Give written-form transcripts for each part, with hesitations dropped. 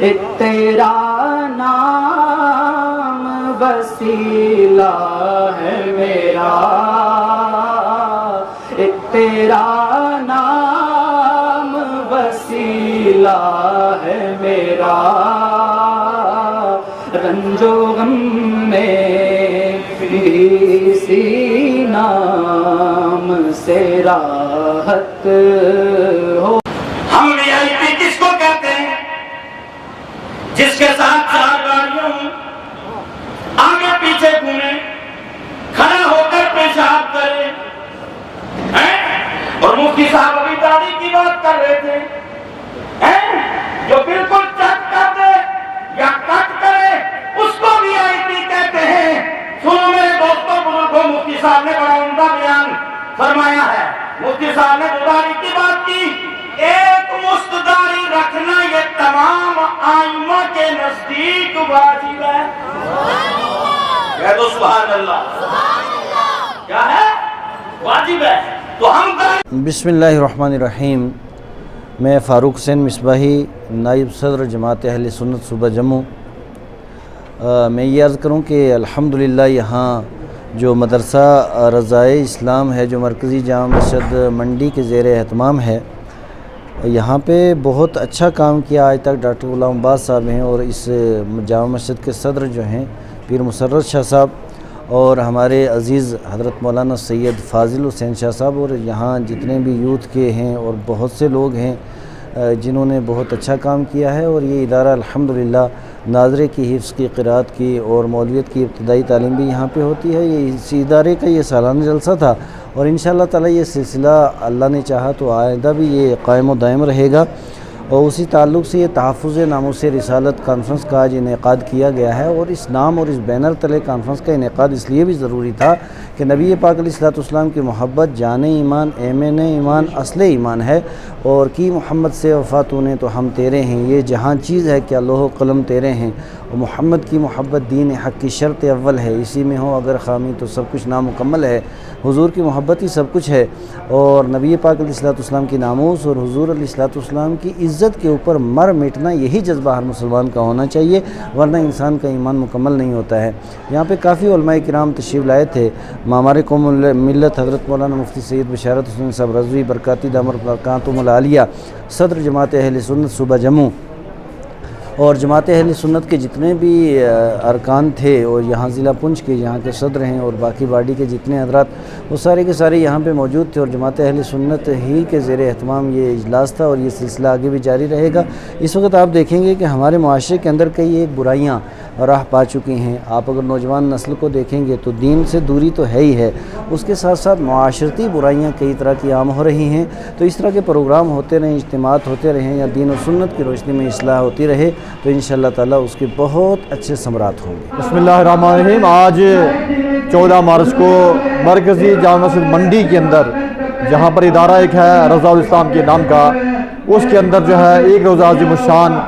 ایک تیرا نام وسیلہ ہے میرا، ایک تیرا نام وسیلہ ہے میرا، رنج و غم میں بھی اسی نام سے راحت ہو۔ ہم VIP کس کو کہتے ہیں؟ جس کے ساتھ 4 گاڑیوں آگے پیچھے گھومیں، کھڑا ہو کر پیشاب کرے، اور مفتی صاحب ابھی داڑھی کی بات کر رہے تھے، جو بالکل چٹ کر دے یا کٹ کرے اس کو VIP کہتے ہیں۔ سنو میرے دوستوں بزرگوں، مفتی صاحب نے بڑا عمدہ بیان فرمایا ہے۔ مفتی صاحب نے داڑھی کی بات کی، ایک مشت داڑھی رکھنا یہ تمام ائمہ کے نزدیک واجب ہے۔ کہہ دو سبحان اللہ۔ کیا ہے؟ واجب ہے۔ تو ہم بسم اللہ الرحمن الرحیم۔ میں فاروق حسین مصباحی، نائب صدر جماعت اہل سنت صوبہ جموں۔ میں یہ عرض کروں کہ الحمدللہ یہاں جو مدرسہ رضائے اسلام ہے، جو مرکزی جامع مسجد منڈی کے زیر اہتمام ہے، یہاں پہ بہت اچھا کام کیا آج تک ڈاکٹر غلام عباس صاحب ہیں، اور اس جامع مسجد کے صدر جو ہیں پیر مسرت شاہ صاحب، اور ہمارے عزیز حضرت مولانا سید فاضل حسین شاہ صاحب، اور یہاں جتنے بھی یوتھ کے ہیں اور بہت سے لوگ ہیں جنہوں نے بہت اچھا کام کیا ہے۔ اور یہ ادارہ الحمدللہ ناظرے کی حفظ کی، قرات کی اور مولویت کی ابتدائی تعلیم بھی یہاں پہ ہوتی ہے۔ یہ اس ادارے کا یہ سالانہ جلسہ تھا، اور انشاءاللہ تعالی یہ سلسلہ اللہ نے چاہا تو آئندہ بھی یہ قائم و دائم رہے گا۔ اور اسی تعلق سے یہ تحفظ ناموس رسالت کانفرنس کا آج انعقاد کیا گیا ہے، اور اس نام اور اس بینر تلے کانفرنس کا انعقاد اس لیے بھی ضروری تھا کہ نبی پاک علیہ السلام کی محبت جان ایمان، ایمن ایمان، اصل ایمان ہے، اور کی محمد سے وفا تو نے تو ہم تیرے ہیں، یہ جہاں چیز ہے کہ لوح و قلم تیرے ہیں، اور محمد کی محبت دین حق کی شرط اول ہے، اسی میں ہو اگر خامی تو سب کچھ نامکمل ہے، حضور کی محبت ہی سب کچھ ہے، اور نبی پاک علیہ السلام کی ناموس اور حضور علیہ السلام کی عزت کے اوپر مر مٹنا، یہی جذبہ ہر مسلمان کا ہونا چاہیے، ورنہ انسان کا ایمان مکمل نہیں ہوتا ہے۔ یہاں پہ کافی علماء کرام تشریف لائے تھے۔ مامار قوم ملت حضرت مولانا مفتی سید بشارت حسین صاحب رضوی برکاتی دامر برکاتہم العالیہ، صدر جماعت اہل سنت صوبہ جموں، اور جماعت اہل سنت کے جتنے بھی ارکان تھے، اور یہاں ضلع پنچ کے یہاں کے صدر ہیں، اور باقی باڈی کے جتنے حضرات، وہ سارے کے سارے یہاں پہ موجود تھے، اور جماعت اہل سنت ہی کے زیر اہتمام یہ اجلاس تھا، اور یہ سلسلہ آگے بھی جاری رہے گا۔ اس وقت آپ دیکھیں گے کہ ہمارے معاشرے کے اندر کئی ایک برائیاں راہ پا چکی ہیں۔ آپ اگر نوجوان نسل کو دیکھیں گے تو دین سے دوری تو ہے ہی ہے، اس کے ساتھ ساتھ معاشرتی برائیاں کئی طرح کی عام ہو رہی ہیں۔ تو اس طرح کے پروگرام ہوتے رہیں، اجتماعات ہوتے رہیں، یا دین و سنت کی روشنی میں اصلاح ہوتی رہے، تو انشاءاللہ تعالیٰ اس کے بہت اچھے ثمرات ہوں گے۔ بسم اللہ الرحمن الرحیم۔ آج 14 مارچ کو مرکزی جامع مسجد منڈی کے اندر، جہاں پر ادارہ ایک ہے رضا الاسلام کے نام کا، اس کے اندر جو ہے ایک روزہ عظیم الشان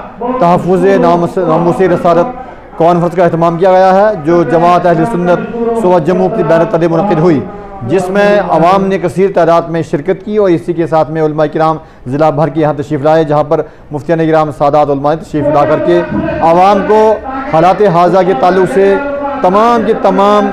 تحفظ ناموس رسالت کانفرنس کا اہتمام کیا گیا ہے، جو جماعت اہل سنت صوبہ جموں کی بین تلے منعقد ہوئی، جس میں عوام نے کثیر تعداد میں شرکت کی، اور اسی کے ساتھ میں علماء کرام ضلع بھر کے یہاں تشریف لائے، جہاں پر مفتیان کرام سادات علماء تشریف لا کر کے عوام کو حالات حاضرہ کے تعلق سے تمام کے تمام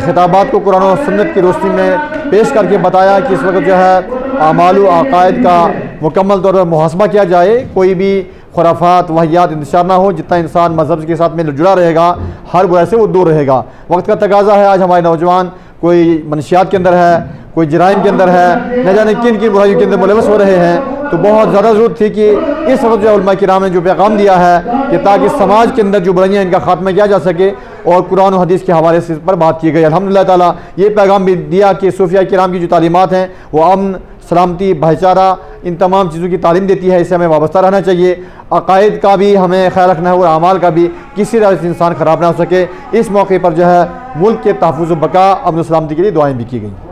خطابات کو قرآن و سنت کی روشنی میں پیش کر کے بتایا کہ اس وقت جو ہے اعمال و عقائد کا مکمل طور پر محاسبہ کیا جائے، کوئی بھی خرافات وحیات انتشار نہ ہو، جتنا انسان مذہب کے ساتھ میں جڑا رہے گا ہر برائی سے وہ دور رہے گا۔ وقت کا تقاضا ہے، آج ہمارے نوجوان کوئی منشیات کے اندر ہے، کوئی جرائم کے اندر ہے، نہ جانے کن کن برائیوں کے اندر ملوث ہو رہے ہیں، تو بہت زیادہ ضرورت تھی کہ اس وقت جو علماء کرام نے جو پیغام دیا ہے کہ تاکہ سماج کے اندر جو برائیاں ان کا خاتمہ کیا جا سکے، اور قرآن و حدیث کے حوالے سے اس پر بات کی گئی۔ الحمدللہ تعالیٰ یہ پیغام بھی دیا کہ صوفیاء کرام کی جو تعلیمات ہیں وہ امن، سلامتی، بھائی چارہ، ان تمام چیزوں کی تعلیم دیتی ہے، اس سے ہمیں وابستہ رہنا چاہیے۔ عقائد کا بھی ہمیں خیال رکھنا ہے، اور اعمال کا بھی کسی طرح سے انسان خراب نہ ہو سکے۔ اس موقع پر جو ہے ملک کے تحفظ و بقا، امن و سلامتی کے لیے دعائیں بھی کی گئیں۔